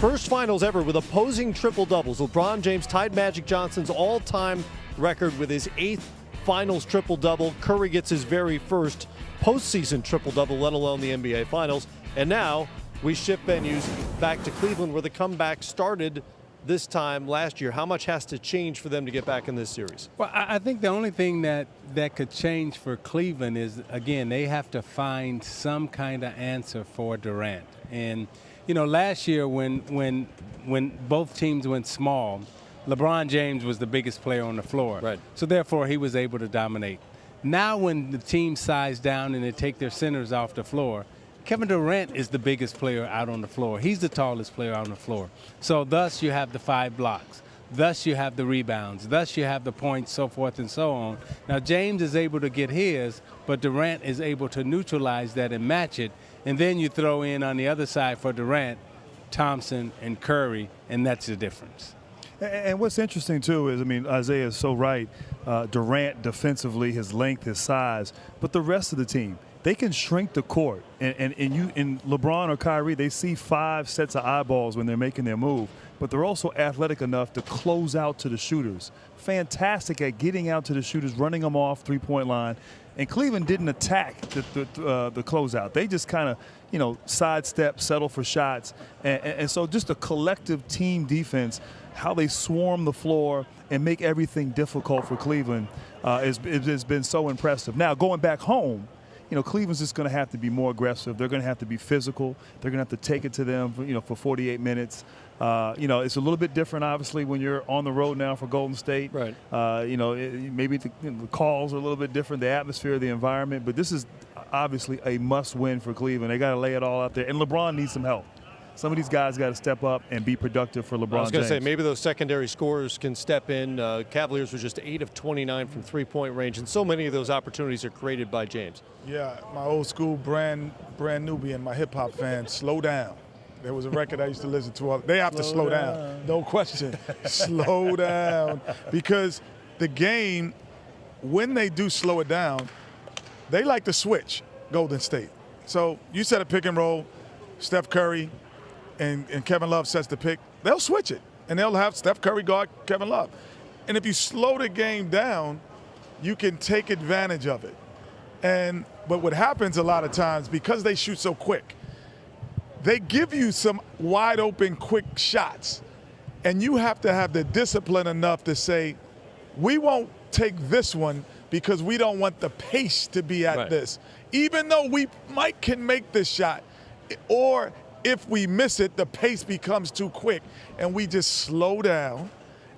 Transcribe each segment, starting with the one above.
First finals ever with opposing triple-doubles. LeBron James tied Magic Johnson's all-time record with his 8th finals triple-double. Curry gets his very first postseason triple-double, let alone the NBA Finals. And now we shift venues back to Cleveland, where the comeback started this time last year. How much has to change for them to get back in this series? Well, I think the only thing that could change for Cleveland is, again, they have to find some kind of answer for Durant. And you know, last year when both teams went small, LeBron James was the biggest player on the floor. Right. So therefore, he was able to dominate. Now when the team size down and they take their centers off the floor, Kevin Durant is the biggest player out on the floor. He's the tallest player out on the floor. So thus you have the 5 blocks. Thus you have the rebounds. Thus you have the points, so forth and so on. Now James is able to get his, but Durant is able to neutralize that and match it. And then you throw in on the other side for Durant, Thompson and Curry, and that's the difference. And what's interesting, too, is, I mean, Isaiah is so right. Durant defensively, his length, his size, but the rest of the team, they can shrink the court. And LeBron or Kyrie, they see 5 sets of eyeballs when they're making their move, but they're also athletic enough to close out to the shooters. Fantastic at getting out to the shooters, running them off three-point line. And Cleveland didn't attack the closeout. They just kind of, you know, sidestep, settle for shots. And so just a collective team defense, how they swarm the floor and make everything difficult for Cleveland has been so impressive. Now, going back home, you know, Cleveland's just going to have to be more aggressive. They're going to have to be physical. They're going to have to take it to them, for 48 minutes. You know, it's a little bit different, obviously, when you're on the road now for Golden State. Right. Maybe the calls are a little bit different, the atmosphere, the environment. But this is obviously a must-win for Cleveland. They got to lay it all out there. And LeBron needs some help. Some of these guys got to step up and be productive for LeBron James. I was going to say, maybe those secondary scorers can step in. Cavaliers were just 8 of 29 from three-point range, and so many of those opportunities are created by James. Yeah, my old school brand Nubian, my hip-hop fan, slow down. There was a record I used to listen to. They have to slow down. No question. Slow down. Because the game, when they do slow it down, they like to switch, Golden State. So you set a pick and roll, Steph Curry and Kevin Love sets the pick, they'll switch it. And they'll have Steph Curry guard Kevin Love. And if you slow the game down, you can take advantage of it. But what happens a lot of times, because they shoot so quick, they give you some wide open, quick shots. And you have to have the discipline enough to say, we won't take this one because we don't want the pace to be at this. Even though we can make this shot, or if we miss it, the pace becomes too quick. And we just slow down,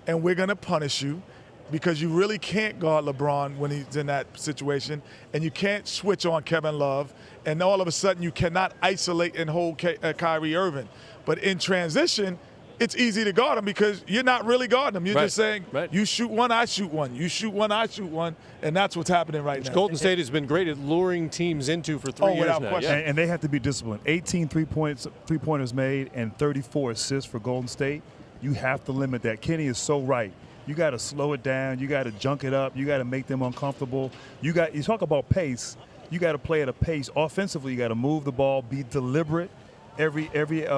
and we're going to punish you because you really can't guard LeBron when he's in that situation, and you can't switch on Kevin Love, and all of a sudden you cannot isolate and hold Kyrie Irving. But in transition, it's easy to guard him because you're not really guarding him. You're just saying, you shoot one, I shoot one. You shoot one, I shoot one. And that's what's happening right now. Golden State has been great at luring teams into for 3 years now. Yeah. And they have to be disciplined. 18 three-pointers made and 34 assists for Golden State. You have to limit that. Kenny is so right. You got to slow it down. You got to junk it up. You got to make them uncomfortable. You talk about pace. You got to play at a pace. Offensively, you got to move the ball, be deliberate every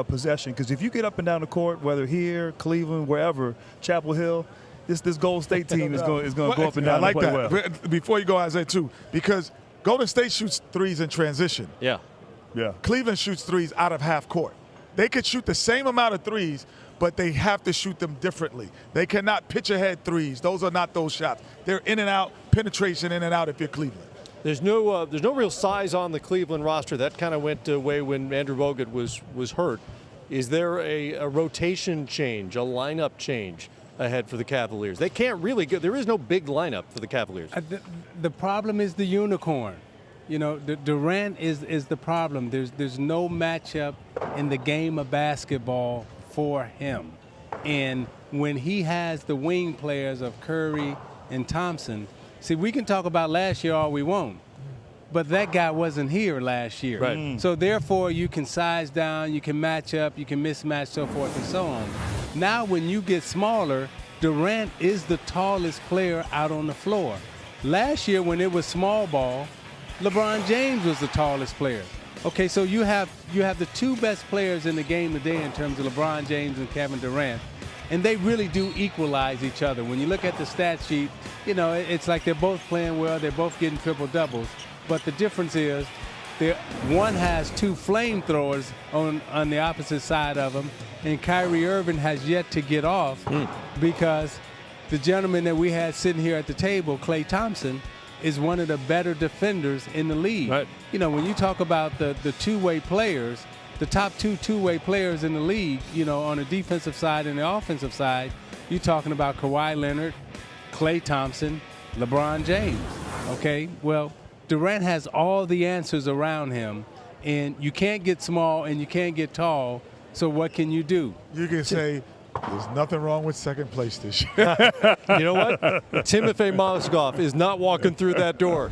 possession. Because if you get up and down the court, whether here, Cleveland, wherever, Chapel Hill, this Golden State team is going to go up and down. I like and play that. Well. Before you go, Isaiah, too, because Golden State shoots threes in transition. Yeah. Cleveland shoots threes out of half court. They could shoot the same amount of threes, but they have to shoot them differently. They cannot pitch ahead threes. Those are not those shots. They're in and out, penetration in and out if you're Cleveland. There's no real size on the Cleveland roster. That kind of went away when Andrew Bogut was hurt. Is there a rotation change, a lineup change ahead for the Cavaliers? They can't really go. There is no big lineup for the Cavaliers. The problem is the unicorn. You know, Durant is the problem. There's no matchup in the game of basketball for him. And when he has the wing players of Curry and Thompson, see, we can talk about last year all we want, but that guy wasn't here last year. Right. So therefore, you can size down, you can match up, you can mismatch, so forth and so on. Now, when you get smaller, Durant is the tallest player out on the floor. Last year, when it was small ball, LeBron James was the tallest player. Okay, so you have the two best players in the game today in terms of LeBron James and Kevin Durant, and they really do equalize each other. When you look at the stat sheet, it's like they're both playing well, they're both getting triple doubles, but the difference is one has two flamethrowers on the opposite side of him, and Kyrie Irving has yet to get off because the gentleman that we had sitting here at the table, Klay Thompson, is one of the better defenders in the league. Right. When you talk about the two-way players, the top two-way players in the league, on the defensive side and the offensive side, you're talking about Kawhi Leonard, Klay Thompson, LeBron James. Okay, well, Durant has all the answers around him, and you can't get small and you can't get tall, so what can you do? You can say, there's nothing wrong with second place this year. You know what? Timothy Mozgov is not walking through that door.